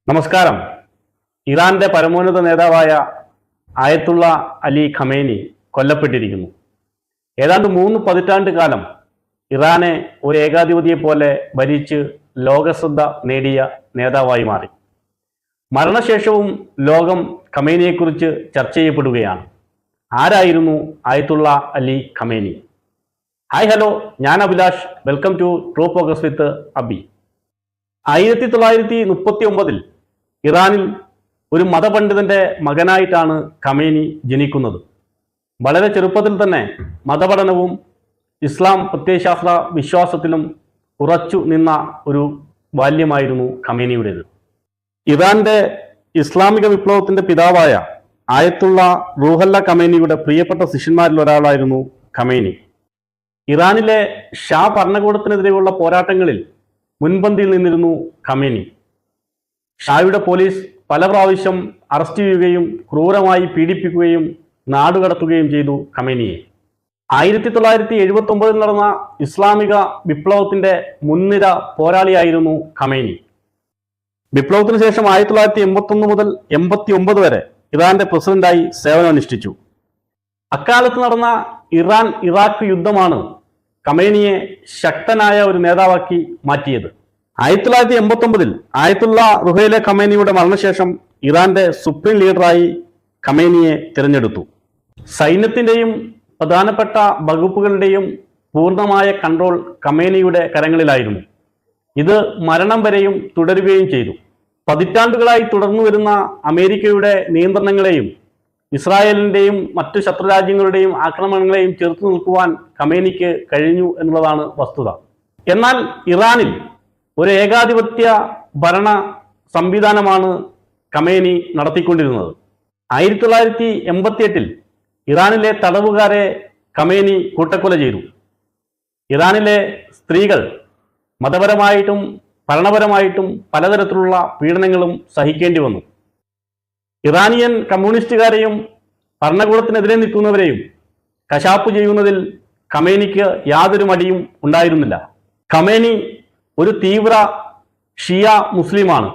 നമസ്കാരം. ഇറാന്റെ പരമോന്നത നേതാവായ ആയത്തുള്ള അലി ഖമേനി കൊല്ലപ്പെട്ടിരിക്കുന്നു. ഏതാണ്ട് 3 പതിറ്റാണ്ട് കാലം ഇറാനെ ഒരു ഏകാധിപതിയെ പോലെ ഭരിച്ച് ലോകശ്രദ്ധ നേടിയ നേതാവായി മാറി. മരണശേഷവും ലോകം ഖമേനിയെക്കുറിച്ച് ചർച്ച ചെയ്യപ്പെടുകയാണ്. ആരായിരുന്നു Ayatollah Ali Khamenei? Hi hello, ഞാൻ Abhilash. Welcome to True Focus with Abhi. 1939 ഇറാനിൽ ഒരു മതപണ്ഡിതന്റെ മകനായിട്ടാണ് ഖമേനി ജനിക്കുന്നത്. വളരെ ചെറുപ്പത്തിൽ തന്നെ മതപഠനവും ഇസ്ലാം പ്രത്യയശാസ്ത്ര വിശ്വാസത്തിലും ഉറച്ചു നിന്ന ഒരു ബാല്യമായിരുന്നു ഖമേനിയുടേത്. ഇറാന്റെ ഇസ്ലാമിക വിപ്ലവത്തിന്റെ പിതാവായ ആയത്തുള്ള റൂഹല്ല ഖമേനിയുടെ പ്രിയപ്പെട്ട ശിഷ്യന്മാരിൽ ഒരാളായിരുന്നു ഖമേനി. ഇറാനിലെ ഷാ ഭരണകൂടത്തിനെതിരെയുള്ള പോരാട്ടങ്ങളിൽ മുൻപന്തിയിൽ നിന്നിരുന്നു ഖമേനി. ഷായുടെ പോലീസ് പല പ്രാവശ്യം അറസ്റ്റ് ചെയ്യുകയും ക്രൂരമായി പീഡിപ്പിക്കുകയും നാടുകടത്തുകയും ചെയ്തു ഖമേനിയെ. 1979 നടന്ന ഇസ്ലാമിക വിപ്ലവത്തിന്റെ മുൻനിര പോരാളിയായിരുന്നു ഖമേനി. വിപ്ലവത്തിന് ശേഷം 1981 മുതൽ 89 വരെ ഇറാന്റെ പ്രസിഡന്റായി സേവനമനുഷ്ഠിച്ചു. അക്കാലത്ത് നടന്ന ഇറാൻ ഇറാഖ് യുദ്ധമാണ് ഖമേനിയെ ശക്തനായ ഒരു നേതാവാക്കി മാറ്റിയത്. 1989 ആയത്തുള്ള റുഹൈല ഖമേനിയുടെ മരണശേഷം ഇറാന്റെ സുപ്രീം ലീഡറായി ഖമേനിയെ തിരഞ്ഞെടുത്തു. സൈന്യത്തിന്റെയും പ്രധാനപ്പെട്ട വകുപ്പുകളുടെയും പൂർണ്ണമായ കൺട്രോൾ ഖമേനിയുടെ കരങ്ങളിലായിരുന്നു. ഇത് മരണം വരെയും തുടരുകയും ചെയ്തു. പതിറ്റാണ്ടുകളായി തുടർന്നു വരുന്ന അമേരിക്കയുടെ നിയന്ത്രണങ്ങളെയും ഇസ്രായേലിന്റെയും മറ്റു ശത്രുരാജ്യങ്ങളുടെയും ആക്രമണങ്ങളെയും ചെറുത്തു നിൽക്കുവാൻ ഖമേനിക്ക് കഴിഞ്ഞു എന്നുള്ളതാണ് വസ്തുത. എന്നാൽ ഇറാനിൽ ഒരു ഏകാധിപത്യ ഭരണ സംവിധാനമാണ് ഖമേനി നടത്തിക്കൊണ്ടിരുന്നത്. 1988 ഇറാനിലെ തടവുകാരെ ഖമേനി കൂട്ടക്കൊല ചെയ്തു. ഇറാനിലെ സ്ത്രീകൾ മതപരമായിട്ടും ഭരണപരമായിട്ടും പലതരത്തിലുള്ള പീഡനങ്ങളും സഹിക്കേണ്ടി വന്നു. ഇറാനിയൻ കമ്മ്യൂണിസ്റ്റുകാരെയും ഭരണകൂടത്തിനെതിരെ നിൽക്കുന്നവരെയും കശാപ്പ് ചെയ്യുന്നതിൽ ഖമേനിക്ക് യാതൊരു മടിയും ഉണ്ടായിരുന്നില്ല. ഖമേനി ഒരു തീവ്ര ഷിയ മുസ്ലിമാണ്.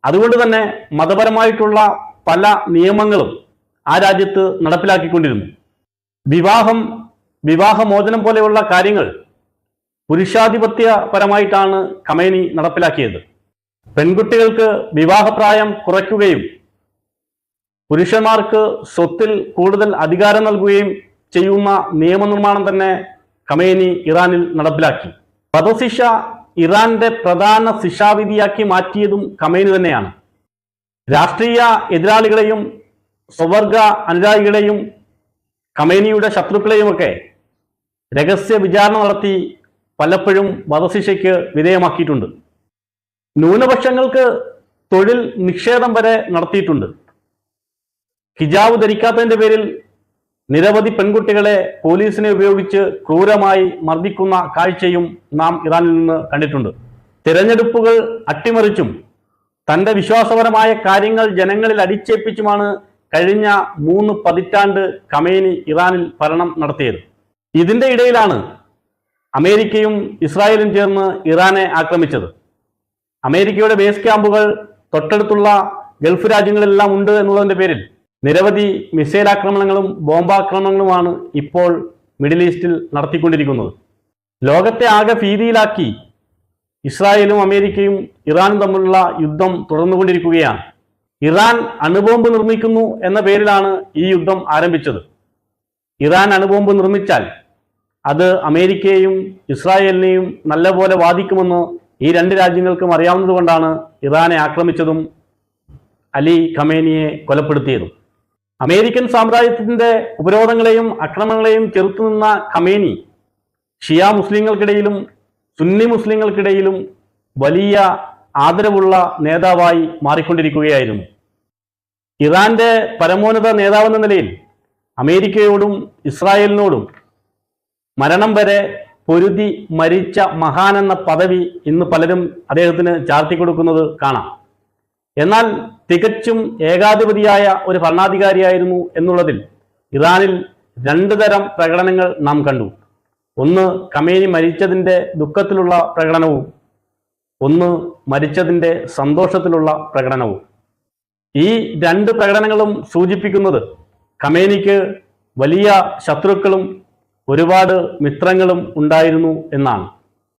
അതുകൊണ്ട് തന്നെ മതപരമായിട്ടുള്ള പല നിയമങ്ങളും ആ രാജ്യത്ത് നടപ്പിലാക്കിക്കൊണ്ടിരുന്നു. വിവാഹമോചനം പോലെയുള്ള കാര്യങ്ങൾ പുരുഷാധിപത്യപരമായിട്ടാണ് ഖമേനി നടപ്പിലാക്കിയത്. പെൺകുട്ടികൾക്ക് വിവാഹപ്രായം കുറയ്ക്കുകയും പുരുഷന്മാർക്ക് സ്വത്തിൽ കൂടുതൽ അധികാരം നൽകുകയും ചെയ്യുന്ന നിയമനിർമ്മാണം തന്നെ ഖമേനി ഇറാനിൽ നടപ്പിലാക്കി. വധശിക്ഷ ഇറാന്റെ പ്രധാന ശിക്ഷാവിധിയാക്കി മാറ്റിയതും ഖമേനി തന്നെയാണ്. രാഷ്ട്രീയ എതിരാളികളെയും സ്വവർഗ അനുരാഗികളെയും ഖമേനിയുടെ ശത്രുക്കളെയുമൊക്കെ രഹസ്യ വിചാരണ നടത്തി പലപ്പോഴും വധശിക്ഷയ്ക്ക് വിധേയമാക്കിയിട്ടുണ്ട്. ന്യൂനപക്ഷങ്ങൾക്ക് തൊഴിൽ നിഷേധം വരെ നടത്തിയിട്ടുണ്ട്. ഹിജാബ് ധരിക്കാത്തതിന്റെ പേരിൽ നിരവധി പെൺകുട്ടികളെ പോലീസിനെ ഉപയോഗിച്ച് ക്രൂരമായി മർദ്ദിക്കുന്ന കാഴ്ചയും നാം ഇറാനിൽ നിന്ന് കണ്ടിട്ടുണ്ട്. തിരഞ്ഞെടുപ്പുകൾ അട്ടിമറിച്ചും തന്റെ വിശ്വാസപരമായ കാര്യങ്ങൾ ജനങ്ങളിൽ അടിച്ചേൽപ്പിച്ചുമാണ് കഴിഞ്ഞ 3 പതിറ്റാണ്ട് ഖമേനി ഇറാനിൽ ഭരണം നടത്തിയത്. ഇതിന്റെ ഇടയിലാണ് അമേരിക്കയും ഇസ്രായേലും ചേർന്ന് ഇറാനെ ആക്രമിച്ചത്. അമേരിക്കയുടെ ബേസ് ക്യാമ്പുകൾ തൊട്ടടുത്തുള്ള ഗൾഫ് രാജ്യങ്ങളിലെല്ലാം ഉണ്ട് എന്നുള്ളതിന്റെ പേരിൽ നിരവധി മിസൈൽ ആക്രമണങ്ങളും ബോംബാക്രമണങ്ങളുമാണ് ഇപ്പോൾ മിഡിൽ ഈസ്റ്റിൽ നടത്തിക്കൊണ്ടിരിക്കുന്നത്. ലോകത്തെ ആകെ ഭീതിയിലാക്കി ഇസ്രായേലും അമേരിക്കയും ഇറാനും തമ്മിലുള്ള യുദ്ധം തുടർന്നുകൊണ്ടിരിക്കുകയാണ്. ഇറാൻ അണുബോംബ് നിർമ്മിക്കുന്നു എന്ന പേരിലാണ് ഈ യുദ്ധം ആരംഭിച്ചത്. ഇറാൻ അണുബോംബ് നിർമ്മിച്ചാൽ അത് അമേരിക്കയെയും ഇസ്രായേലിനെയും നല്ലപോലെ ബാധിക്കുമെന്ന് ഈ 2 രാജ്യങ്ങൾക്കും അറിയാവുന്നതുകൊണ്ടാണ് ഇറാനെ ആക്രമിച്ചതും അലി ഖമേനിയെ കൊലപ്പെടുത്തിയതും. അമേരിക്കൻ സാമ്രാജ്യത്തിന്റെ ഉപരോധങ്ങളെയും ആക്രമണങ്ങളെയും ചെറുത്തുനിന്ന ഖമേനി ഷിയ മുസ്ലിങ്ങൾക്കിടയിലും സുന്നി മുസ്ലിങ്ങൾക്കിടയിലും വലിയ ആദരവുള്ള നേതാവായി മാറിക്കൊണ്ടിരിക്കുകയായിരുന്നു. ഇറാന്റെ പരമോന്നത നേതാവെന്ന നിലയിൽ അമേരിക്കയോടും ഇസ്രായേലിനോടും മരണം വരെ പൊരുതി മരിച്ച മഹാനെന്ന പദവി ഇന്ന് പലരും അദ്ദേഹത്തിന് ചാർത്തിക്കൊടുക്കുന്നത് കാണാം. എന്നാൽ തികച്ചും ഏകാധിപതിയായ ഒരു ഭരണാധികാരിയായിരുന്നു എന്നുള്ളതിൽ ഇറാനിൽ 2 തരം പ്രകടനങ്ങൾ നാം കണ്ടു. ഒന്ന് ഖമേനി മരിച്ചതിൻ്റെ ദുഃഖത്തിലുള്ള പ്രകടനവും ഒന്ന് മരിച്ചതിൻ്റെ സന്തോഷത്തിലുള്ള പ്രകടനവും. ഈ രണ്ട് പ്രകടനങ്ങളും സൂചിപ്പിക്കുന്നത് ഖമേനിക്ക് വലിയ ശത്രുക്കളും ഒരുപാട് മിത്രങ്ങളും ഉണ്ടായിരുന്നു എന്നാണ്.